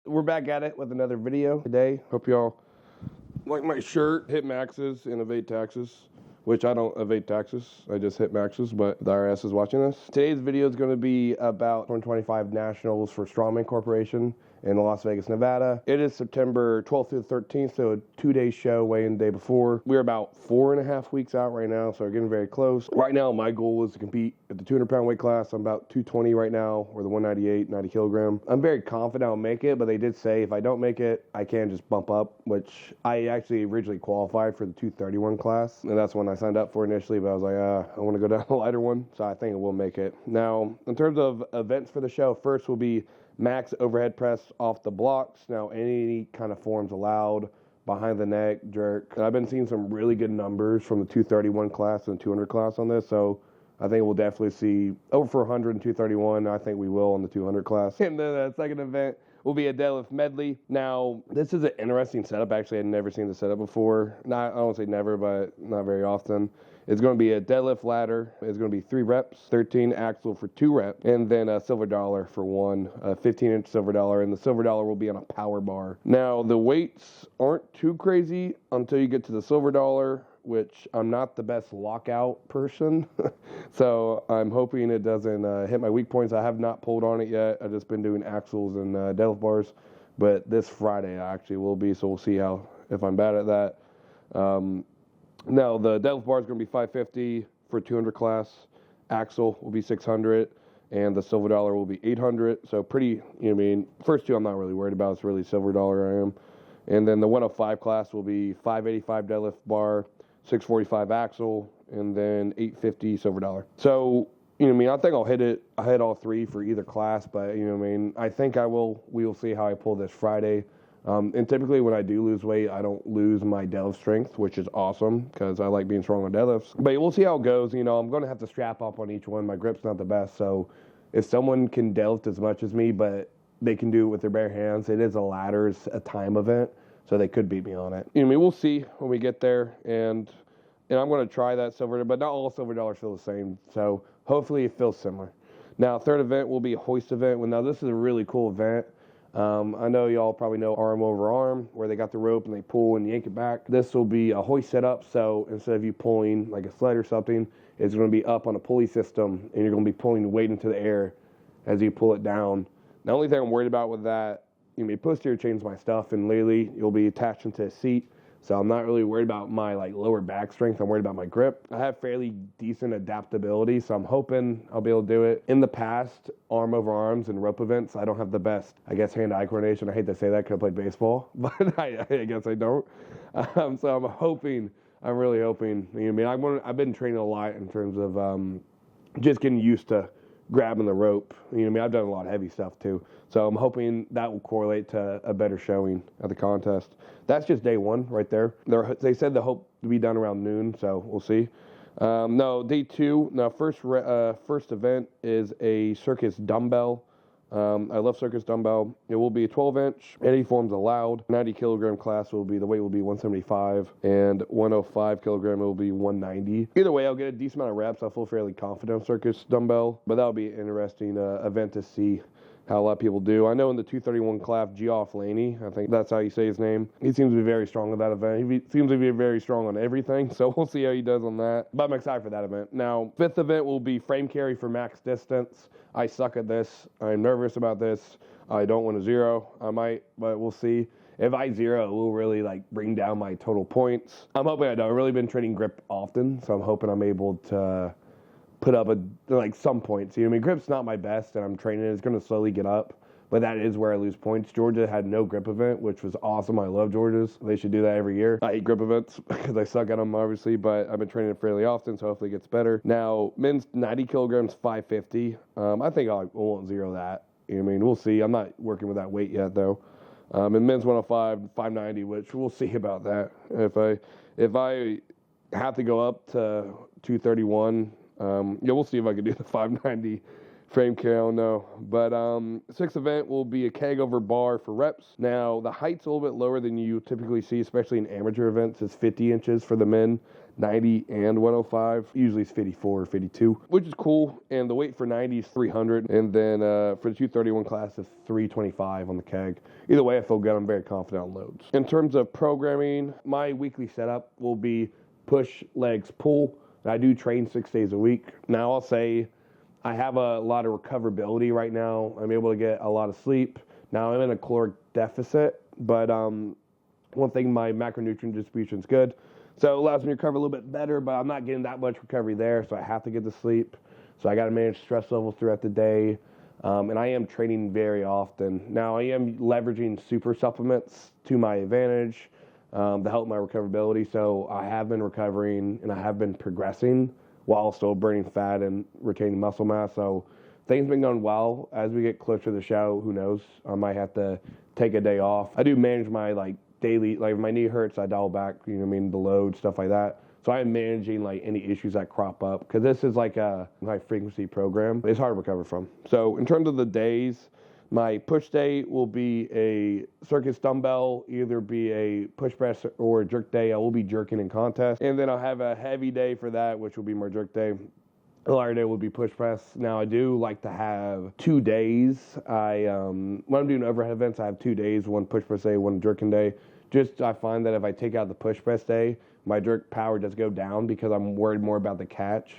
We're back at it with another video today. Hope y'all like my shirt. Hit maxes and evade taxes, which I don't evade taxes. I just hit maxes, but the IRS is watching us. Today's video is going to be about 2025 Nationals for Strongman Corporation in Las Vegas, Nevada. It is September 12th through the 13th, so a 2-day show, weigh-in day before. We're about 4.5 weeks out right now, so we're getting very close. Right now, my goal is to compete at the 200-pound weight class. I'm about 220 right now, or the 198, 90 kilogram. I'm very confident I'll make it, but they did say if I don't make it, I can just bump up, which I actually originally qualified for the 231 class, and that's when I signed up for initially, but I was like, I want to go down the lighter one, so I think I will make it. Now, in terms of events for the show, first will be max overhead press off the blocks. Now, any kind of forms allowed, behind the neck, jerk. I've been seeing some really good numbers from the 231 class and 200 class on this, so I think we'll definitely see over 400 and 231. I think we will on the 200 class. And then the second event will be a deadlift medley. Now, this is an interesting setup. Actually, I'd never seen the setup before. I don't say never, but not very often. It's going to be a deadlift ladder. It's going to be 3 reps, 13 axle for 2 reps, and then a silver dollar for 1, a 15-inch silver dollar, and the silver dollar will be on a power bar. Now, the weights aren't too crazy until you get to the silver dollar, which I'm not the best lockout person, so I'm hoping it doesn't hit my weak points. I have not pulled on it yet. I've just been doing axles and deadlift bars, but this Friday I actually will be, so we'll see if I'm bad at that. Now, the deadlift bar is going to be 550 for 200 class. Axle will be 600, and the silver dollar will be 800. So pretty, first two I'm not really worried about. It's really silver dollar I am. And then the 105 class will be 585 deadlift bar, 645 axle, and then 850 silver dollar. So, I think I'll hit all 3 for either class, but, I think I will. We will see how I pull this Friday. And typically when I do lose weight, I don't lose my deadlift strength, which is awesome because I like being strong on deadlifts. But we'll see how it goes. I'm going to have to strap up on each one. My grip's not the best. So if someone can deadlift as much as me, but they can do it with their bare hands, it is a ladders, a time event. So they could beat me on it. We'll see when we get there. And I'm going to try that silver, but not all silver dollars feel the same. So hopefully it feels similar. Now, third event will be a hoist event. Now, this is a really cool event. I know y'all probably know arm over arm, where they got the rope and they pull and yank it back. This will be a hoist setup, so instead of you pulling like a sled or something, it's going to be up on a pulley system, and you're going to be pulling the weight into the air as you pull it down. The only thing I'm worried about with that, posterior chain's my stuff, and lately you'll be attached into a seat, so I'm not really worried about my lower back strength. I'm worried about my grip. I have fairly decent adaptability, so I'm hoping I'll be able to do it. In the past, arm over arms and rope events, I don't have the best, hand-eye coordination. I hate to say that because I played baseball, but I guess I don't. So I'm really hoping. I've been training a lot in terms of just getting used to grabbing the rope. I've done a lot of heavy stuff too. So I'm hoping that will correlate to a better showing at the contest. That's just day 1 right there. They said they hope to be done around noon, so we'll see. No, day 2. Now, first event is a circus dumbbell. I love circus dumbbell. It will be a 12-inch. Any forms allowed. 90 kilogram class the weight will be 175, and 105 kilogram it will be 190. Either way, I'll get a decent amount of reps. I feel fairly confident on circus dumbbell, but that'll be an interesting event to see how a lot of people do. I know in the 231 class, Geoff Laney, I think that's how you say his name, he seems to be very strong at that event. He seems to be very strong on everything, so we'll see how he does on that. But I'm excited for that event. Now, 5th event will be frame carry for max distance. I suck at this. I'm nervous about this. I don't want to zero. I might, but we'll see. If I zero, it will really bring down my total points. I'm hoping I don't. I've really been training grip often, so I'm hoping I'm able to put up some points. Grip's not my best, and I'm training it. It's going to slowly get up, but that is where I lose points. Georgia had no grip event, which was awesome. I love Georgia's. They should do that every year. I hate grip events because I suck at them, obviously, but I've been training it fairly often, so hopefully it gets better. Now, men's 90 kilograms, 550. I think I won't zero that. We'll see. I'm not working with that weight yet, though. And men's 105, 590, which we'll see about that. If I have to go up to 231, we'll see if I can do the 590 Frame care, I don't know. But sixth event will be a keg over bar for reps. Now, the height's a little bit lower than you typically see, especially in amateur events. It's 50 inches for the men, 90 and 105. Usually it's 54 or 52, which is cool. And the weight for 90 is 300. And then for the 231 class, it's 325 on the keg. Either way, I feel good. I'm very confident on loads. In terms of programming, my weekly setup will be push, legs, pull. I do train 6 days a week. Now, I'll say I have a lot of recoverability right now. I'm able to get a lot of sleep. Now I'm in a caloric deficit, but one thing, my macronutrient distribution is good. So it allows me to recover a little bit better, but I'm not getting that much recovery there, so I have to get to sleep. So I got to manage stress levels throughout the day. And I am training very often. Now I am leveraging super supplements to my advantage to help my recoverability. So I have been recovering and I have been progressing while still burning fat and retaining muscle mass. So things been going well. As we get closer to the show, who knows? I might have to take a day off. I do manage my daily, if my knee hurts, I dial back, the load, stuff like that. So I'm managing any issues that crop up, because this is like a high frequency program. It's hard to recover from. So in terms of the days, my push day will be a circus dumbbell, either be a push press or a jerk day. I will be jerking in contest. And then I'll have a heavy day for that, which will be my jerk day. A lighter day will be push press. Now, I do like to have 2 days. When I'm doing overhead events, I have 2 days, one push press day, one jerking day. I find that if I take out the push press day, my jerk power does go down because I'm worried more about the catch.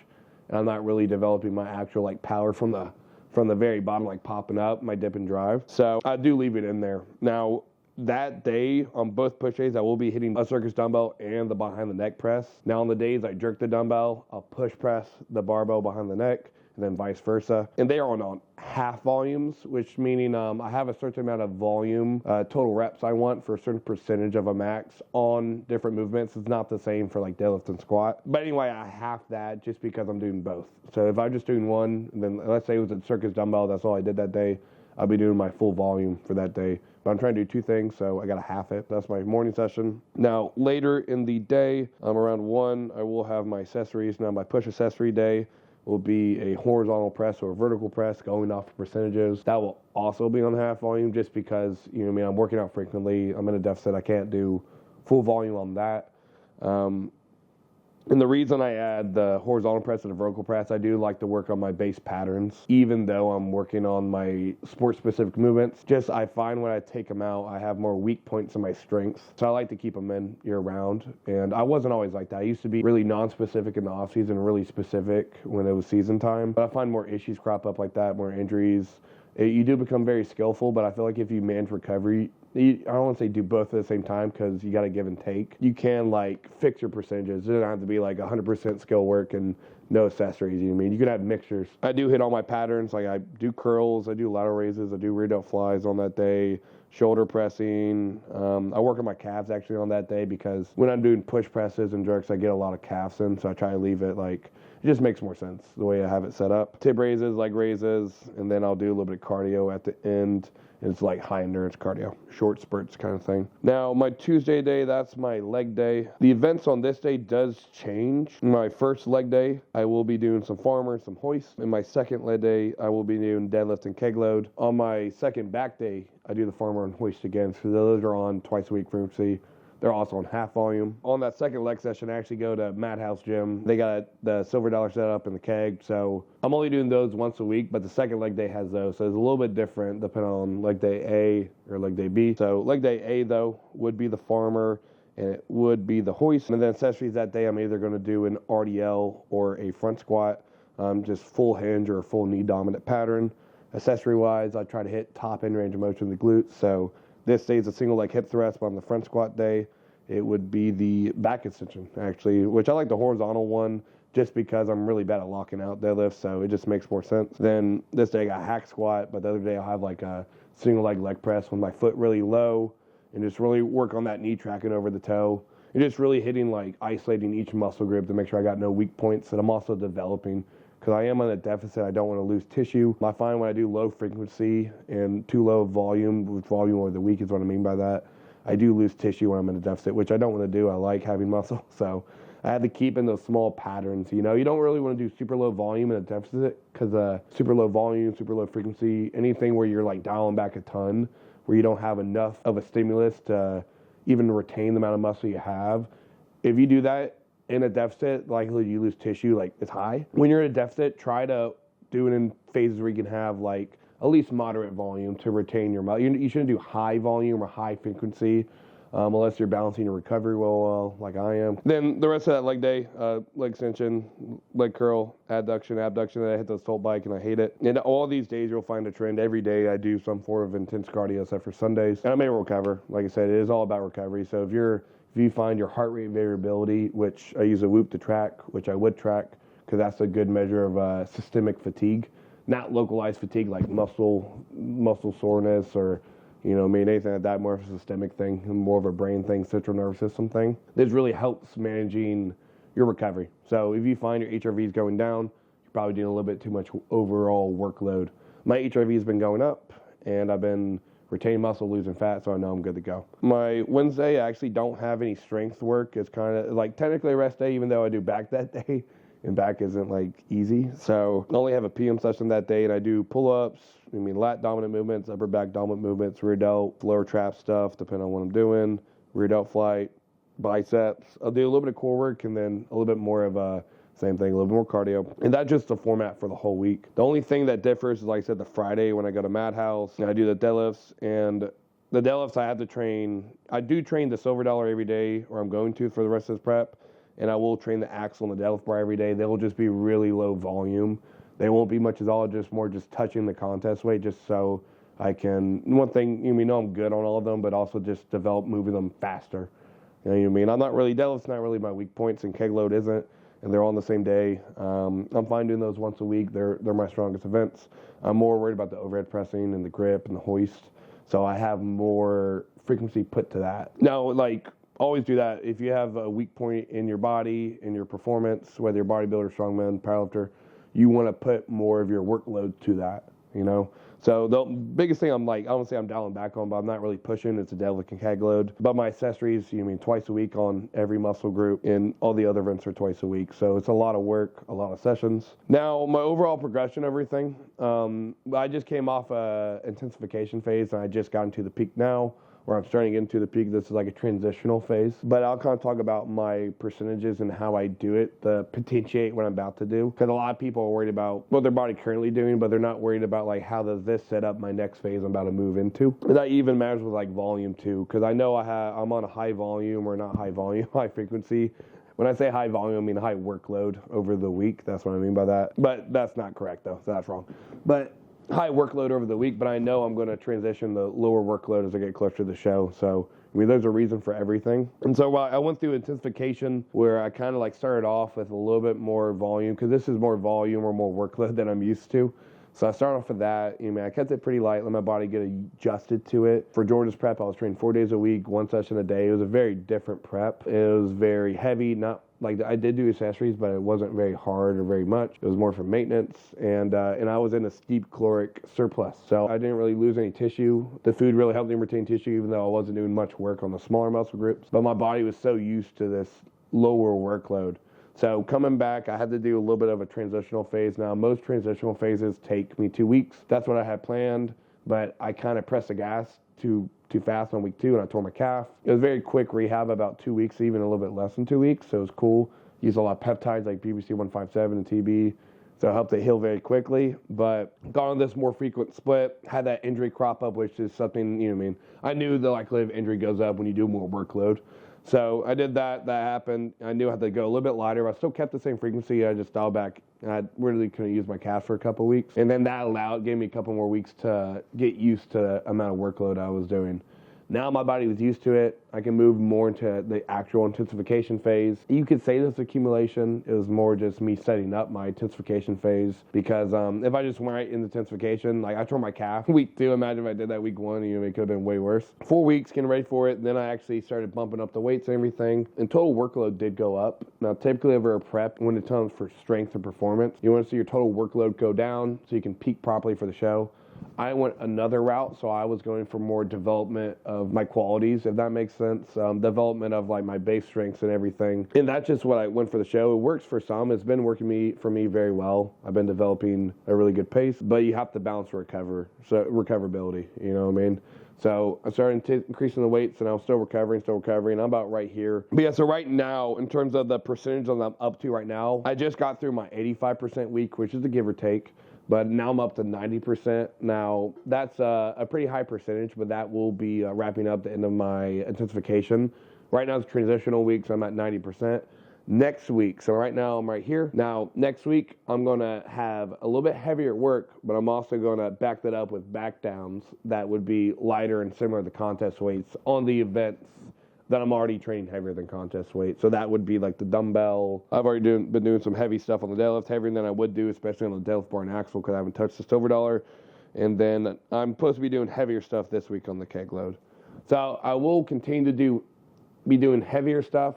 And I'm not really developing my actual power from the very bottom, popping up, my dip and drive. So I do leave it in there. Now, that day, on both push days, I will be hitting a circus dumbbell and the behind the neck press. Now, on the days I jerk the dumbbell, I'll push press the barbell behind the neck, and then vice versa. And they are on half volumes, which meaning I have a certain amount of volume, total reps I want for a certain percentage of a max on different movements. It's not the same for deadlift and squat. But anyway, I half that just because I'm doing both. So if I'm just doing one, then let's say it was a circus dumbbell, that's all I did that day, I'll be doing my full volume for that day. But I'm trying to do 2 things, so I got to half it. That's my morning session. Now, later in the day, around 1, I will have my accessories. Now, my push accessory day will be a horizontal press or a vertical press going off of percentages. That will also be on half volume just because, I'm working out frequently. I'm in a deficit. I can't do full volume on that. And the reason I add the horizontal press and the vertical press, I do like to work on my base patterns, even though I'm working on my sport-specific movements. I find when I take them out, I have more weak points in my strengths. So I like to keep them in year-round. And I wasn't always like that. I used to be really non-specific in the off-season, really specific when it was season time. But I find more issues crop up like that, more injuries. You do become very skillful, but I feel like if you manage recovery, I don't want to say do both at the same time because you got to give and take. You can fix your percentages. It doesn't have to be 100% skill work and no accessories. You can have mixtures. I do hit all my patterns. I do curls, I do lateral raises, I do rear delt flies on that day, shoulder pressing. I work on my calves actually on that day because when I'm doing push presses and jerks, I get a lot of calves in, so I try to leave it it just makes more sense the way I have it set up. Tib raises, leg raises, and then I'll do a little bit of cardio at the end. It's high endurance cardio, short spurts kind of thing. Now, my Tuesday day, that's my leg day. The events on this day does change. My first leg day, I will be doing some farmer, some hoist. In my second leg day, I will be doing deadlift and keg load. On my second back day, I do the farmer and hoist again. So those are on twice a week frequency. They're also on half volume. On that second leg session, I actually go to Madhouse Gym. They got the silver dollar set up in the keg. So I'm only doing those once a week, but the second leg day has those. So it's a little bit different depending on leg day A or leg day B. So leg day A, though, would be the farmer, and it would be the hoist. And then accessories that day, I'm either going to do an RDL or a front squat, just full hinge or full knee dominant pattern. Accessory-wise, I try to hit top end range of motion of the glutes. So this day is a single leg hip thrust, but on the front squat day, it would be the back extension, actually, which I like the horizontal one just because I'm really bad at locking out deadlifts, so it just makes more sense. Then this day I got hack squat, but the other day I'll have a single leg press with my foot really low and just really work on that knee tracking over the toe. And just really hitting, isolating each muscle group to make sure I got no weak points that I'm also developing. Because I am on a deficit, I don't want to lose tissue. I find when I do low frequency and too low volume, with volume over the week is what I mean by that, I do lose tissue when I'm in a deficit, which I don't want to do. I like having muscle, so I had to keep in those small patterns. You know, you don't really want to do super low volume in a deficit because super low volume, super low frequency, anything where you're like dialing back a ton, where you don't have enough of a stimulus to even retain the amount of muscle you have. If you do that in a deficit, likely you lose tissue, like it's high. When you're in a deficit, try to do it in phases where you can have like at least moderate volume to retain your muscle. You shouldn't do high volume or high frequency unless you're balancing your recovery well, like I am. Then the rest of that leg day, leg extension, leg curl, adduction, abduction, then I hit the assault bike and I hate it. And all these days you'll find a trend. Every day I do some form of intense cardio except for Sundays. And I'm able to recover. Like I said, it is all about recovery. So if you find your heart rate variability, which I use a Whoop to track, which I would track because that's a good measure of systemic fatigue, not localized fatigue like muscle soreness or anything like that, more of a systemic thing, more of a brain thing, central nervous system thing. This really helps managing your recovery. So if you find your HRV is going down, you're probably doing a little bit too much overall workload. My HRV has been going up, and I've been retaining muscle, losing fat, so I know I'm good to go. My Wednesday, I actually don't have any strength work. It's kind of like technically a rest day, even though I do back that day, and back isn't like easy. So I only have a PM session that day, and I do pull-ups, lat dominant movements, upper back dominant movements, rear delt, lower trap stuff, depending on what I'm doing, rear delt flight, biceps. I'll do a little bit of core work and then a little bit more of a same thing, a little bit more cardio. And that's just the format for the whole week. The only thing that differs is, like I said, the Friday when I go to Madhouse and I do the deadlifts. And the deadlifts I have to train. I do train the silver dollar every day, or I'm going to for the rest of this prep. And I will train the axle and the deadlift bar every day. They will just be really low volume. They won't be much at all, just more just touching the contest weight, just so I can, one thing, I'm good on all of them, but also just develop moving them faster. You know what I mean? I'm not really, deadlift's not really my weak points, and keg load isn't, and they're all on the same day. I'm fine doing those once a week. They're my strongest events. I'm more worried about the overhead pressing and the grip and the hoist, so I have more frequency put to that. Now, always do that. If you have a weak point in your body, in your performance, whether you're bodybuilder, strongman, powerlifter, you want to put more of your workload to that, So the biggest thing I don't say I'm dialing back on, but I'm not really pushing. It's a deadlift and keg load. But my accessories, twice a week on every muscle group, and all the other events are twice a week. So it's a lot of work, a lot of sessions. Now, my overall progression, everything, I just came off a intensification phase, and I just got into the peak now, where I'm starting to get into the peak. This is like a transitional phase. But I'll kind of talk about my percentages and how I do it to potentiate what I'm about to do. Because a lot of people are worried about what their body currently doing, but they're not worried about how does this set up my next phase I'm about to move into. And that even matters with volume too, because I know I'm on a high volume, or not high volume, high frequency. When I say high volume, I mean high workload over the week. That's what I mean by that. But that's not correct though, so that's wrong. But high workload over the week, but I know I'm going to transition the lower workload as I get closer to the show. So, there's a reason for everything. And so I went through intensification where I kind of started off with a little bit more volume, because this is more volume or more workload than I'm used to. So I started off with that. I kept it pretty light, let my body get adjusted to it. For Georgia's prep, I was training 4 days a week, 1 session a day. It was a very different prep. It was very heavy, not I did do accessories, but it wasn't very hard or very much. It was more for maintenance, and I was in a steep caloric surplus, so I didn't really lose any tissue. The food really helped me retain tissue, even though I wasn't doing much work on the smaller muscle groups. But my body was so used to this lower workload. So coming back, I had to do a little bit of a transitional phase. Now, most transitional phases take me 2 weeks. That's what I had planned, but I kind of pressed the gas too fast on week 2, and I tore my calf. It was very quick rehab, about 2 weeks, even a little bit less than 2 weeks, so it was cool. Used a lot of peptides like BBC 157 and TB, so it helped it heal very quickly. But got on this more frequent split, had that injury crop up, which is something, I knew the likelihood of injury goes up when you do more workload. So I did that. That happened. I knew I had to go a little bit lighter. I still kept the same frequency. I just dialed back. I really couldn't use my calf for a couple of weeks. And then that gave me a couple more weeks to get used to the amount of workload I was doing. Now my body was used to it. I can move more into the actual intensification phase. You could say this accumulation. It was more just me setting up my intensification phase, because if I just went right into intensification, I tore my calf week 2. Imagine if I did that week 1, it could have been way worse. 4 weeks getting ready for it. Then I actually started bumping up the weights and everything, and total workload did go up. Now, typically over a prep, when it comes for strength and performance, you want to see your total workload go down so you can peak properly for the show. I went another route, so I was going for more development of my qualities, if that makes sense. Development of like my base strengths and everything. And that's just what I went for the show. It works for some. It's been working for me very well. I've been developing a really good pace, but you have to balance recoverability, you know what I mean? So I started increasing the weights, and I'm still recovering. I'm about right here. But yeah, so right now, in terms of the percentage that I'm up to right now, I just got through my 85% week, which is the give or take. But now I'm up to 90%. Now, that's a pretty high percentage, but that will be wrapping up the end of my intensification. Right now, it's transitional week, so I'm at 90%. Next week, so right now I'm right here. Now, next week, I'm going to have a little bit heavier work, but I'm also going to back that up with back downs that would be lighter and similar to contest weights on the events that I'm already training heavier than contest weight. So that would be like the dumbbell. I've already been doing some heavy stuff on the deadlift, heavier than I would do, especially on the deadlift bar and axle, because I haven't touched the silver dollar. And then I'm supposed to be doing heavier stuff this week on the keg load. So I will continue to be doing heavier stuff.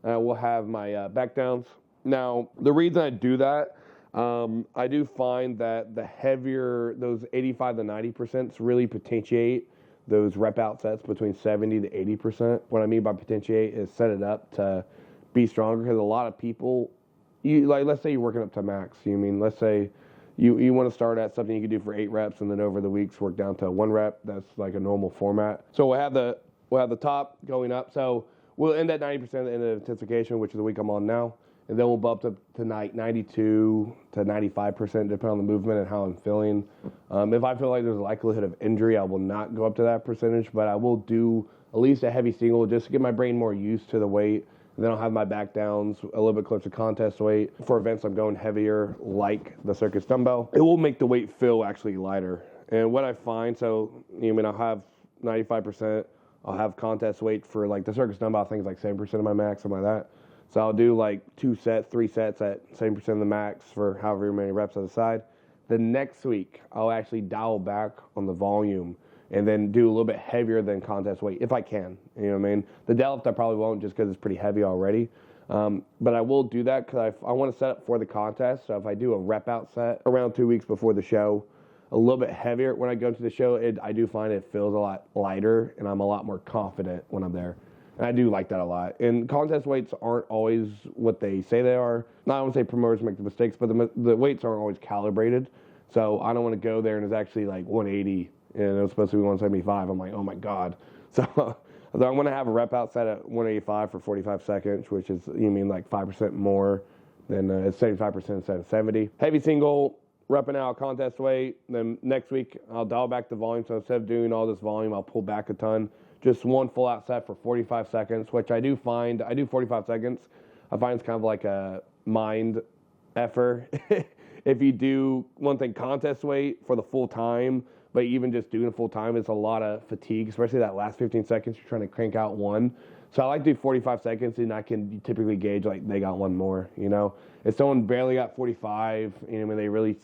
I will have my back downs. Now, the reason I do that, I do find that the heavier, those 85 to 90% really potentiate those rep out sets between 70 to 80%. What I mean by potentiate is set it up to be stronger, because a lot of people, let's say you're working up to max. Let's say you want to start at something you can do for 8 reps, and then over the weeks work down to 1 rep. That's like a normal format. So we'll have the top going up. So we'll end at 90% at the end of intensification, which is the week I'm on now. And then we'll bump up to 92 to 95%, depending on the movement and how I'm feeling. If I feel like there's a likelihood of injury, I will not go up to that percentage, but I will do at least a heavy single just to get my brain more used to the weight. And then I'll have my back downs a little bit closer to contest weight. For events I'm going heavier, like the circus dumbbell, it will make the weight feel actually lighter. And what I find, so I'll have 95%. I'll have contest weight for like the circus dumbbell, things like 7% of my max, something like that. So I'll do like 2 sets, 3 sets at 7% of the max for however many reps on the side. The next week, I'll actually dial back on the volume and then do a little bit heavier than contest weight, if I can. You know what I mean? The deadlift I probably won't, just because it's pretty heavy already. But I will do that because I want to set up for the contest. So if I do a rep out set around 2 weeks before the show, a little bit heavier when I go to the show, I do find it feels a lot lighter, and I'm a lot more confident when I'm there. And I do like that a lot. And contest weights aren't always what they say they are. Not I don't say promoters make the mistakes, but the weights aren't always calibrated. So I don't want to go there and it's actually like 180 and it was supposed to be 175. I'm like, oh my God. So I'm going to have a rep out set at 185 for 45 seconds, which is, like 5% more than it's 75% instead of 70. Heavy single, repping out contest weight. Then next week, I'll dial back the volume. So instead of doing all this volume, I'll pull back a ton. Just one full out set for 45 seconds, which I do 45 seconds. I find it's kind of like a mind effort. If you do one thing, contest weight for the full time, but even just doing it full time, it's a lot of fatigue, especially that last 15 seconds. You're trying to crank out one. So I like to do 45 seconds, and I can typically gauge like they got one more. If someone barely got 45, when they really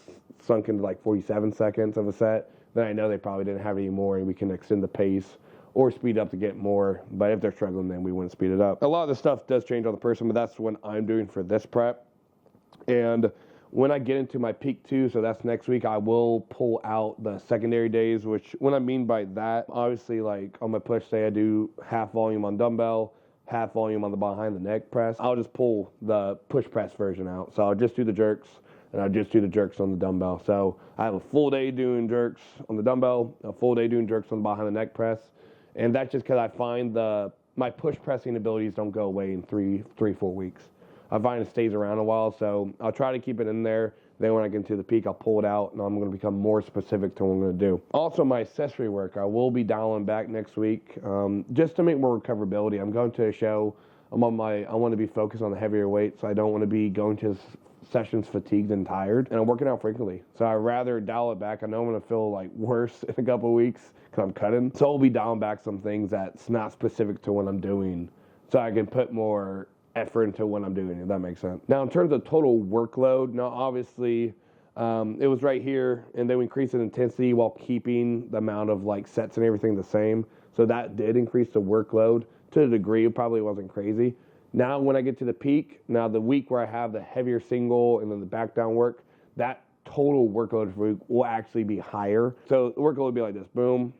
sunk into like 47 seconds of a set, then I know they probably didn't have any more, and we can extend the pace or speed up to get more. But if they're struggling, then we wouldn't speed it up. A lot of the stuff does change on the person, but that's what I'm doing for this prep. And when I get into my peak 2, so that's next week, I will pull out the secondary days, which what I mean by that, obviously like on my push, say I do half volume on dumbbell, half volume on the behind the neck press, I'll just pull the push press version out. So I'll just do the jerks, and I'll just do the jerks on the dumbbell. So I have a full day doing jerks on the dumbbell, a full day doing jerks on the behind the neck press. And that's just because I find my push pressing abilities don't go away in 3-4 weeks. I find it stays around a while, so I'll try to keep it in there. Then when I get into the peak, I'll pull it out, and I'm going to become more specific to what I'm going to do. Also, my accessory work, I will be dialing back next week just to make more recoverability. I'm going to a show. I want to be focused on the heavier weights. I don't want to be going to sessions fatigued and tired, and I'm working out frequently. So I'd rather dial it back. I know I'm going to feel like worse in a couple of weeks because I'm cutting. So I'll be dialing back some things that's not specific to what I'm doing so I can put more effort into what I'm doing, if that makes sense. Now, in terms of total workload, now obviously it was right here, and then we increased in intensity while keeping the amount of like sets and everything the same. So that did increase the workload to a degree. It probably wasn't crazy. Now, when I get to the peak, now the week where I have the heavier single and then the back down work, that total workload for the week will actually be higher. So the workload will be like this, boom,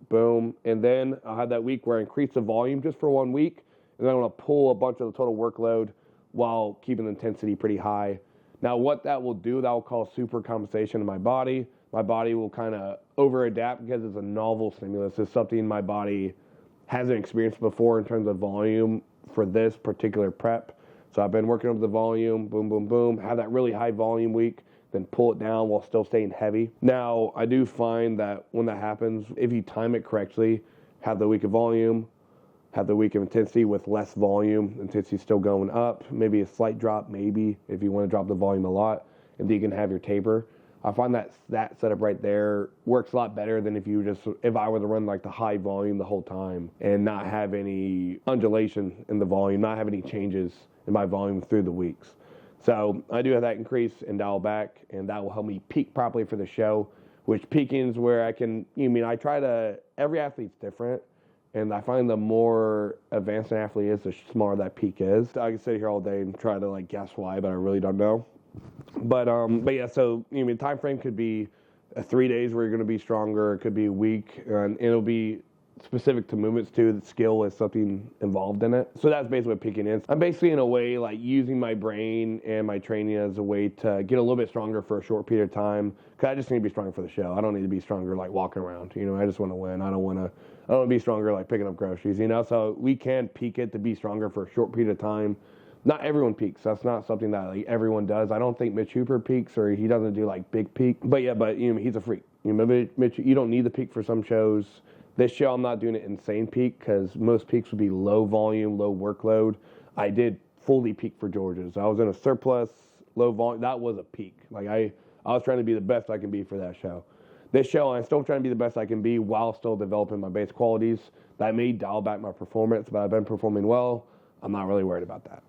boom, and then I'll have that week where I increase the volume just for 1 week, and then I'm going to pull a bunch of the total workload while keeping the intensity pretty high. Now, what that will do, that will cause super compensation in my body. My body will kind of over-adapt because it's a novel stimulus. It's something my body hasn't experienced before in terms of volume for this particular prep. So I've been working up the volume, boom, boom, boom, have that really high volume week, then pull it down while still staying heavy. Now, I do find that when that happens, if you time it correctly, have the week of volume, have the week of intensity with less volume, intensity still going up, maybe a slight drop, maybe, if you want to drop the volume a lot, and then you can have your taper. I find that setup right there works a lot better than if I were to run like the high volume the whole time and not have any undulation in the volume, not have any changes in my volume through the weeks. So I do have that increase and dial back, and that will help me peak properly for the show, which peaking is where every athlete's different. And I find the more advanced an athlete is, the smaller that peak is. I can sit here all day and try to guess why, but I really don't know. But yeah, so time frame could be 3 days where you're going to be stronger. It could be a week, and it'll be specific to movements too. The skill is something involved in it. So that's basically what peaking is. I'm basically in a way using my brain and my training as a way to get a little bit stronger for a short period of time. Cause I just need to be stronger for the show. I don't need to be stronger walking around. I just want to win. I don't want to be stronger picking up groceries. So we can peak it to be stronger for a short period of time. Not everyone peaks. That's not something that everyone does. I don't think Mitch Hooper peaks, or he doesn't do big peak. But he's a freak. Mitch, you don't need the peak for some shows. This show, I'm not doing it insane peak because most peaks would be low volume, low workload. I did fully peak for Georgia's. I was in a surplus, low volume. That was a peak. I was trying to be the best I can be for that show. This show, I'm still trying to be the best I can be while still developing my base qualities. That may dial back my performance, but I've been performing well. I'm not really worried about that.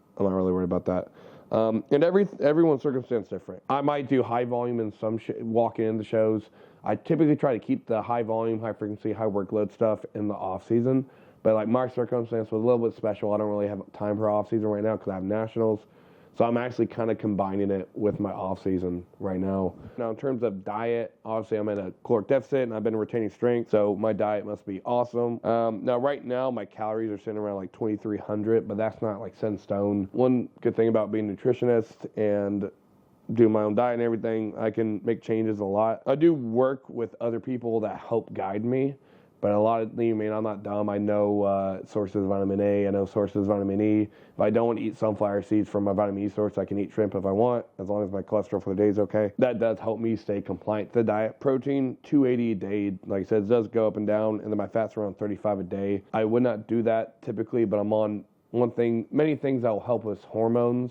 And everyone's circumstance is different. I might do high volume in some walking into shows. I typically try to keep the high volume, high frequency, high workload stuff in the off season. But my circumstance was a little bit special. I don't really have time for off season right now because I have nationals. So I'm actually kind of combining it with my off season right now. Now in terms of diet, obviously I'm in a caloric deficit and I've been retaining strength, so my diet must be awesome. Now right now my calories are sitting around 2,300, but that's not set in stone. One good thing about being a nutritionist and doing my own diet and everything, I can make changes a lot. I do work with other people that help guide me. But I'm not dumb. I know sources of vitamin A. I know sources of vitamin E. If I don't eat sunflower seeds from my vitamin E source, I can eat shrimp if I want, as long as my cholesterol for the day is okay. That does help me stay compliant to the diet. Protein, 280 a day. Like I said, it does go up and down, and then my fat's around 35 a day. I would not do that typically, but I'm on many things that will help with hormones,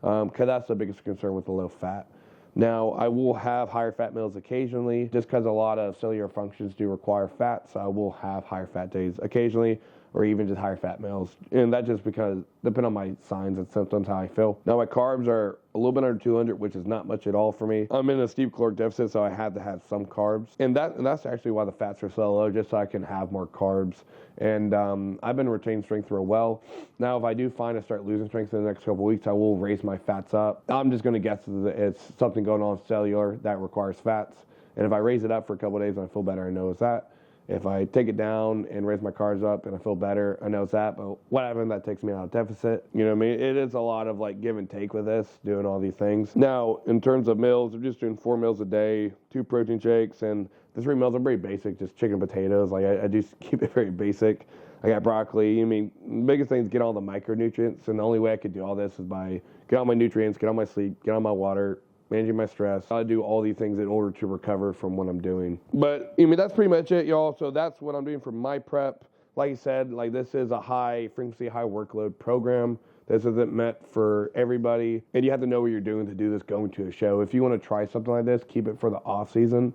because that's the biggest concern with the low fat. Now, I will have higher fat meals occasionally, just because a lot of cellular functions do require fat, so I will have higher fat days occasionally, or even just higher fat meals. And that just because, depending on my signs and symptoms, how I feel. Now, my carbs are a little bit under 200, which is not much at all for me. I'm in a steep caloric deficit, so I had to have some carbs. And that's actually why the fats are so low, just so I can have more carbs. And I've been retaining strength real well. Now, if I do find I start losing strength in the next couple of weeks, I will raise my fats up. I'm just going to guess that it's something going on cellular that requires fats. And if I raise it up for a couple of days and I feel better, I know it's that. If I take it down and raise my carbs up and I feel better, I know it's that. But what happens, that takes me out of deficit. You know what I mean? It is a lot of give and take with this, doing all these things. Now, in terms of meals, I'm just doing 4 meals a day, 2 protein shakes, and the 3 meals are pretty basic, just chicken and potatoes. I do keep it very basic. I got broccoli. The biggest thing is get all the micronutrients, and the only way I could do all this is by get all my nutrients, get all my sleep, get all my water, managing my stress. I do all these things in order to recover from what I'm doing. But, that's pretty much it, y'all. So that's what I'm doing for my prep. Like I said, this is a high frequency, high workload program. This isn't meant for everybody. And you have to know what you're doing to do this going to a show. If you want to try something like this, keep it for the off season.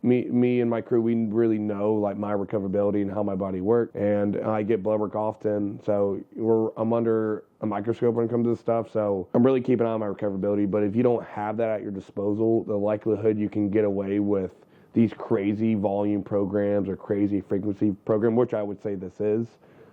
Me and my crew, we really know my recoverability and how my body works, and I get blood work often, so I'm under a microscope when it comes to this stuff, so I'm really keeping an eye on my recoverability. But if you don't have that at your disposal, the likelihood you can get away with these crazy volume programs or crazy frequency program, which I would say this is,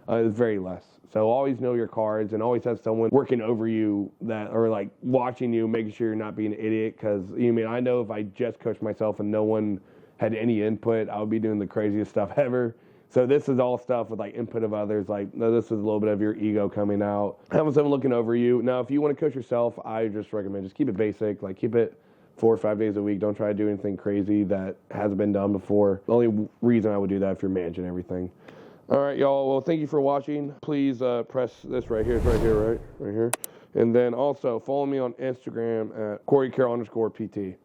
It's very less. So always know your cards and always have someone working over you that are like watching you, making sure you're not being an idiot. Because I know if I just coached myself and no one had any input, I would be doing the craziest stuff ever. So this is all stuff with like input of others. Like, no, this is a little bit of your ego coming out. Having someone looking over you. Now, if you want to coach yourself, I just recommend just keep it basic. Like keep it 4 or 5 days a week. Don't try to do anything crazy that hasn't been done before. The only reason I would do that if you're managing everything. All right, y'all. Well, thank you for watching. Please press this right here. It's right here, right here. And then also follow me on Instagram at CoreyCarroll_PT.